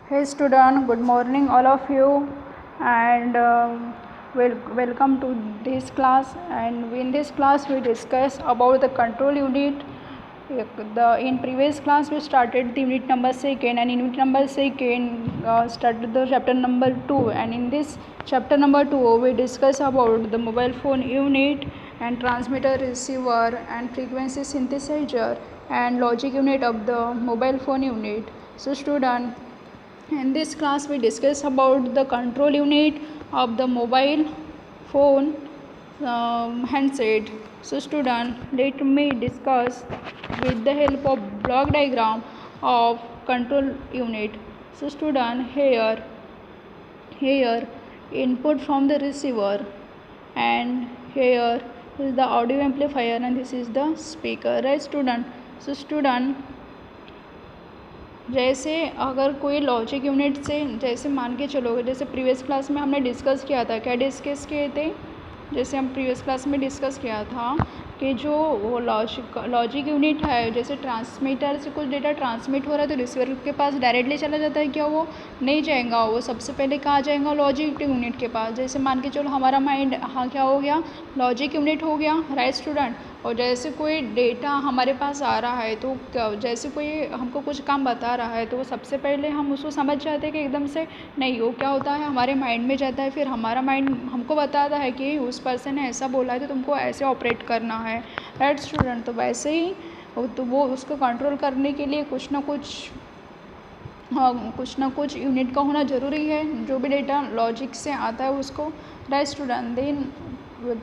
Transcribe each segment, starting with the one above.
Hey student, good morning all of you, and welcome to this class. And in this class we discuss about the control unit. In previous class we started the unit number second, and in unit number second started the chapter number 2. And in this chapter number 2 we discuss about the mobile phone unit and transmitter, receiver, and frequency synthesizer and logic unit of the mobile phone unit. So student, in this class we discuss about the control unit of the mobile phone handset. So student, let me discuss with the help of block diagram of control unit. So student, here input from the receiver, and here is the audio amplifier, and this is the speaker, right student? So student, जैसे अगर कोई logic unit से, जैसे मान के चलोगे, जैसे previous class में हमने डिस्कस किया था, क्या डिस्कस किए थे, जैसे हम प्रीवियस क्लास में डिस्कस किया था कि जो वो लॉजिक यूनिट है, जैसे ट्रांसमीटर से कुछ डेटा ट्रांसमिट हो रहा है तो रिसीवर के पास डायरेक्टली चला जाता है क्या? वो नहीं जाएगा, वो सबसे पहले कहाँ जाएगा? लॉजिक यूनिट के पास। जैसे मान के चलो हमारा माइंड हाँ क्या हो गया? लॉजिक यूनिट हो गया, राइट स्टूडेंट। और जैसे कोई डेटा हमारे पास आ रहा है तो जैसे कोई हमको कुछ काम बता रहा है तो वो सबसे पहले हम उसको समझ जाते हैं कि एकदम से नहीं, वो क्या होता है हमारे माइंड में जाता है, फिर हमारा माइंड हमको बताता है कि उस पर्सन ने ऐसा बोला है तो तुमको ऐसे ऑपरेट करना है, राइट स्टूडेंट। तो वैसे ही तो वो उसको कंट्रोल करने के लिए कुछ ना कुछ यूनिट का होना ज़रूरी है, जो भी डेटा लॉजिक से आता है उसको, राइट स्टूडेंट। देन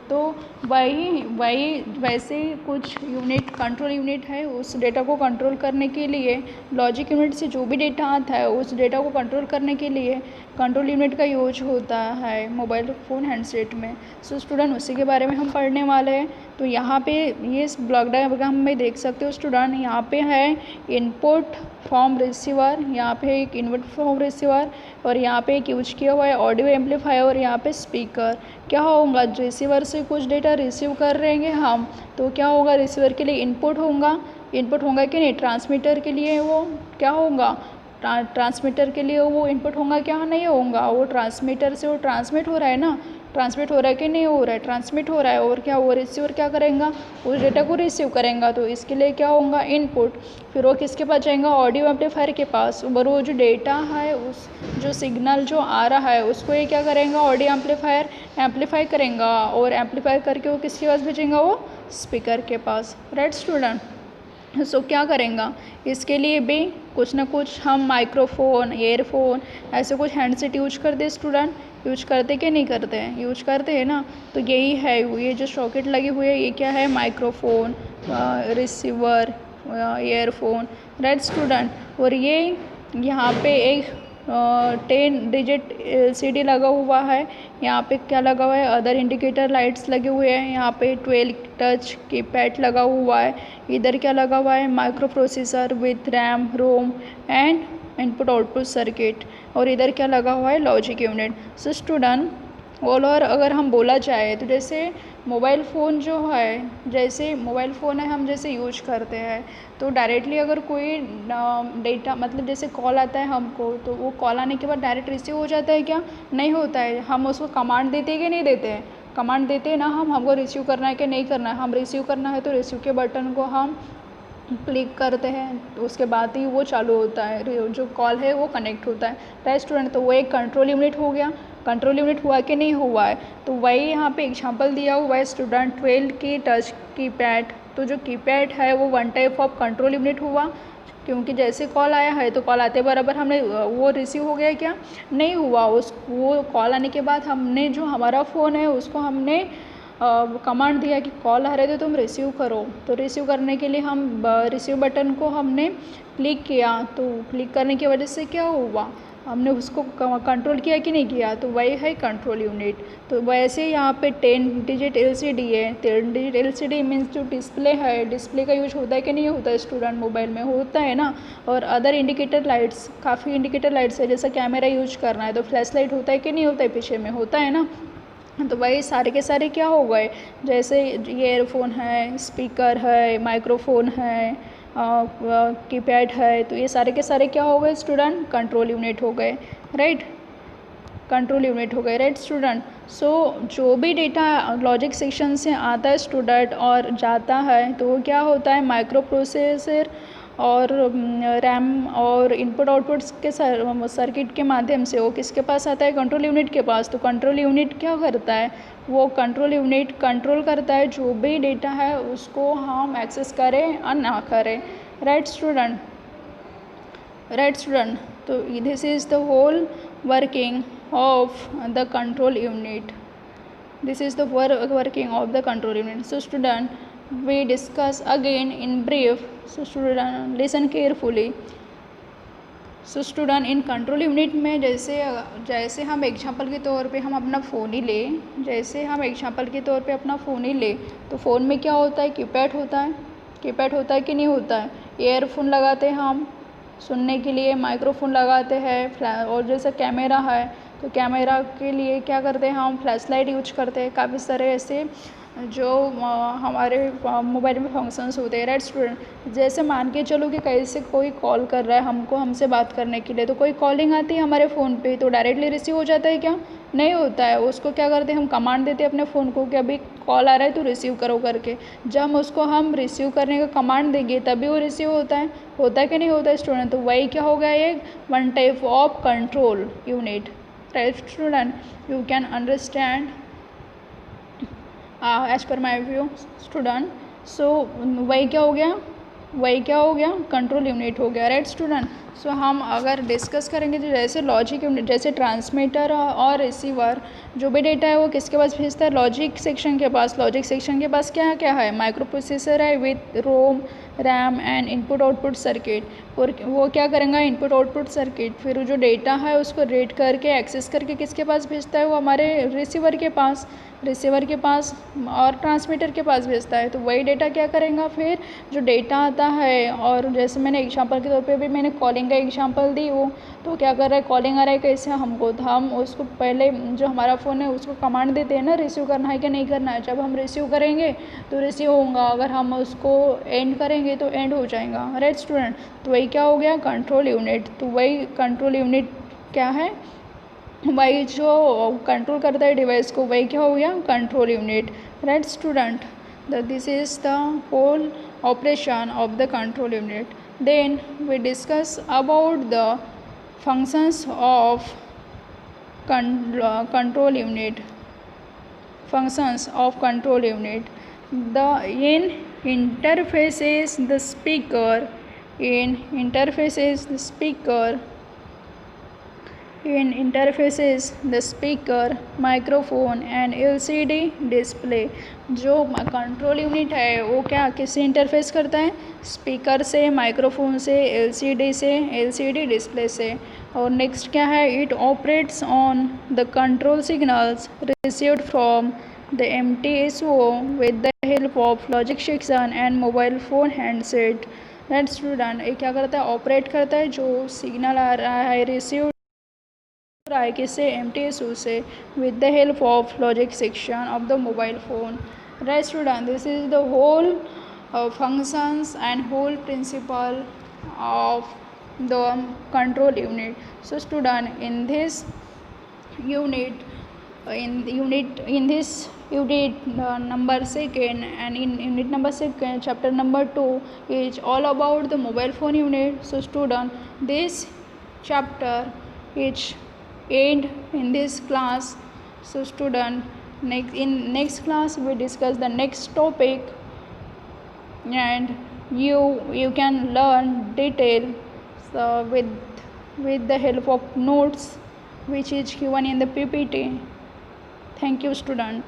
तो वैसे ही कुछ यूनिट कंट्रोल यूनिट है, उस डेटा को कंट्रोल करने के लिए लॉजिक यूनिट से जो भी डेटा आता है उस डेटा को कंट्रोल करने के लिए कंट्रोल यूनिट का यूज होता है मोबाइल फ़ोन हैंडसेट में। सो स्टूडेंट, उसी के बारे में हम पढ़ने वाले हैं। तो यहाँ पे ये इस ब्लॉक डायग्राम में देख सकते हो स्टूडेंट, यहाँ पे है इनपुट फ्रॉम रिसीवर, यहाँ पे एक इनपुट फ्रॉम रिसीवर, और यहाँ पे एक यूज किया हुआ है ऑडियो एम्पलीफायर, और यहाँ पे स्पीकर। क्या होगा? रिसीवर से कुछ डेटा रिसीव कर रहे हैं हम, तो क्या होगा? रिसीवर के लिए इनपुट होगा कि नहीं? ट्रांसमीटर के लिए वो क्या होगा? ट्रांसमीटर के लिए वो इनपुट होगा क्या? नहीं होगा। वो ट्रांसमीटर से वो ट्रांसमिट हो रहा है ना, ट्रांसमिट हो रहा है कि नहीं हो रहा है? ट्रांसमिट हो रहा है। और क्या वो रिसीवर क्या करेगा? उस डेटा को रिसीव करेगा, तो इसके लिए क्या होगा? इनपुट। फिर वो किसके पास जाएगा? ऑडियो एम्पलीफायर के पास। और वो जो डेटा है, उस जो सिग्नल जो आ रहा है उसको ये क्या करेगा? ऑडियो एम्पलीफायर एम्पलीफाई करेगा, और एम्पलीफाई करके वो किसके पास भेजेगा? वो स्पीकर के पास, राइट स्टूडेंट। सो क्या करेंगे? इसके लिए भी कुछ ना कुछ हम माइक्रोफोन, ईयरफोन, ऐसे कुछ हैंडसेट यूज करते स्टूडेंट, यूज करते कि नहीं करते हैं? यूज करते हैं ना। तो यही है, ये जो सॉकेट लगी हुई है ये क्या है? Microphone, receiver, earphone, right student. और ये यहाँ पे एक 10 डिजिट LCD लगा हुआ है। यहाँ पे क्या लगा हुआ है? अदर इंडिकेटर लाइट्स लगे हुए हैं। यहाँ पे 12 टच कीपैड लगा हुआ है। इधर क्या लगा हुआ है? Microprocessor with RAM, ROM and input output circuit. और इधर क्या लगा हुआ है? Logic unit. So student, all over अगर हम बोला जाए तो जैसे मोबाइल फ़ोन जो है, जैसे मोबाइल फ़ोन है हम जैसे यूज करते हैं, तो डायरेक्टली अगर कोई डेटा, मतलब जैसे कॉल आता है हमको, तो वो कॉल आने के बाद डायरेक्ट रिसीव हो जाता है क्या? नहीं होता है। हम उसको कमांड देते हैं कि नहीं देते हैं? कमांड देते हैं ना, हमको रिसीव करना है कि नहीं करना है। हम रिसीव करना है तो रिसीव के बटन को हम क्लिक करते हैं, तो उसके बाद ही वो चालू होता है, जो कॉल है वो कनेक्ट होता है, राइट स्टूडेंट। तो वो एक कंट्रोल यूनिट हो गया। कंट्रोल यूनिट हुआ कि नहीं हुआ है? तो वही यहाँ पे एग्जांपल दिया हुआ है स्टूडेंट, 12 की टच कीपैड। तो जो कीपैड है वो one type of control unit हुआ, क्योंकि जैसे कॉल आया है तो कॉल आते बराबर हमने वो रिसीव हो गया क्या? नहीं हुआ। वो कॉल आने के बाद हमने जो हमारा फ़ोन है उसको हमने कमांड दिया कि कॉल आ रहे थे तुम रिसीव करो। तो रिसीव करने के लिए हम रिसीव बटन को हमने क्लिक किया, तो क्लिक करने की वजह से क्या हुआ? हमने उसको कंट्रोल किया कि नहीं किया? तो वही है कंट्रोल यूनिट। तो वैसे यहाँ पे 10 डिजिट LCD है। 10 डिजिट LCD मीन्स जो डिस्प्ले है, डिस्प्ले का यूज होता है कि नहीं होता है स्टूडेंट? मोबाइल में होता है ना। और अदर इंडिकेटर लाइट्स, काफ़ी इंडिकेटर लाइट्स है, जैसा कैमरा यूज करना है तो फ्लैश लाइट होता है कि नहीं होता है? पीछे में होता है ना। तो वही सारे के सारे क्या हो गए? जैसे ईयरफोन है, स्पीकर है, माइक्रोफोन है, कीपैड है, तो ये सारे के सारे क्या हो गए स्टूडेंट, कंट्रोल यूनिट हो गए, राइट, कंट्रोल यूनिट हो गए, राइट स्टूडेंट। सो जो भी डेटा लॉजिक सेक्शन से आता है स्टूडेंट और जाता है, तो वो क्या होता है, माइक्रो प्रोसेसर और रैम और इनपुट आउटपुट्स के सर्किट के माध्यम से वो किसके पास आता है, कंट्रोल यूनिट के पास। तो कंट्रोल यूनिट क्या करता है, वो कंट्रोल यूनिट कंट्रोल करता है जो भी डेटा है उसको हम एक्सेस करें और ना करें, राइट स्टूडेंट, राइट स्टूडेंट। तो this is the whole working of the control unit. This is the working of the control unit. So student, we discuss again in brief. So student, listen carefully. So student, in control unit में जैसे हम example के तौर पे हम अपना phone ही लें, जैसे हम एग्जांपल के तौर पे अपना फ़ोन ही लें, तो फ़ोन में क्या होता है, कीपैड होता है, कीपैड होता है कि नहीं होता है। ईयरफोन लगाते हैं हम सुनने के लिए, माइक्रोफोन लगाते हैं, और जैसे कैमरा है तो कैमरा के लिए क्या करते हैं हम, फ्लैश लाइट यूज करते हैं, काफ़ी सारे ऐसे जो हमारे मोबाइल में फंक्शंस होते हैं, राइट स्टूडेंट। जैसे मान के चलो कि कैसे कोई कॉल कर रहा है हमको, हमसे बात करने के लिए, तो कोई कॉलिंग आती है हमारे फ़ोन पे, तो डायरेक्टली रिसीव हो जाता है क्या, नहीं होता है। उसको क्या करते हैं हम, कमांड देते हैं अपने फ़ोन को कि अभी कॉल आ रहा है तो रिसीव करो करके। जब हम रिसीव करने का कमांड देंगे तभी वो रिसीव होता है कि नहीं होता है स्टूडेंट। तो वही क्या हो गया, एक one type of control unit, right student. You can understand as per my view student. सो वही क्या हो गया, कंट्रोल यूनिट हो गया, राइट स्टूडेंट। सो हम अगर डिस्कस करेंगे तो जैसे लॉजिक यूनिट, जैसे ट्रांसमीटर और रिसीवर, जो भी डेटा है वो किसके पास भेजता है, लॉजिक सेक्शन के पास। लॉजिक सेक्शन के पास क्या क्या है, माइक्रो प्रोसेसर है with ROM, RAM and input output circuit. और वो क्या करेंगे, इनपुट आउटपुट सर्किट, फिर जो डेटा है उसको रीड करके एक्सेस करके किसके पास भेजता है, वो हमारे रिसीवर के पास और ट्रांसमीटर के पास भेजता है। तो वही डेटा क्या करेगा, फिर जो डेटा आता है, और जैसे मैंने एग्जांपल के तौर पे भी मैंने कॉलिंग का एग्जांपल दी वो, तो क्या कर रहा है, कॉलिंग आ रहा है कैसे हमको, तो हम उसको पहले जो हमारा फ़ोन है उसको कमांड देते हैं ना, रिसीव करना है कि नहीं करना है। जब हम रिसीव करेंगे तो रिसीव होगा, अगर हम उसको एंड करेंगे तो एंड हो जाएगा, राइट स्टूडेंट। तो वही क्या हो गया, कंट्रोल यूनिट। तो वही कंट्रोल यूनिट क्या है, वही जो कंट्रोल करता है डिवाइस को, वही क्या हो गया, control unit, right student. This is the whole operation of the control unit. Then we discuss about the functions of control unit. Functions of control unit. The in interfaces the speaker, in interfaces the speaker, microphone and LCD display। जो control unit है वो क्या किससे interface करता है, speaker से, microphone से, LCD display से। और नेक्स्ट क्या है, it operates on the control signals received from the MTSO with the help of logic section and mobile phone handset, right student. ये क्या करता है, ऑपरेट करता है जो सिग्नल आ रहा है, रिसीव रहा है किससे, MTSO से, with the help of logic section of the mobile phone, right student. This is the whole functions and whole principle of the control unit. So student, in this unit number second, and in unit number second, chapter number 2 is all about the mobile phone unit. So student, this chapter is end in this class. So student, in next class we discuss the next topic, and you can learn detail with the help of notes which is given in the PPT. Thank you student.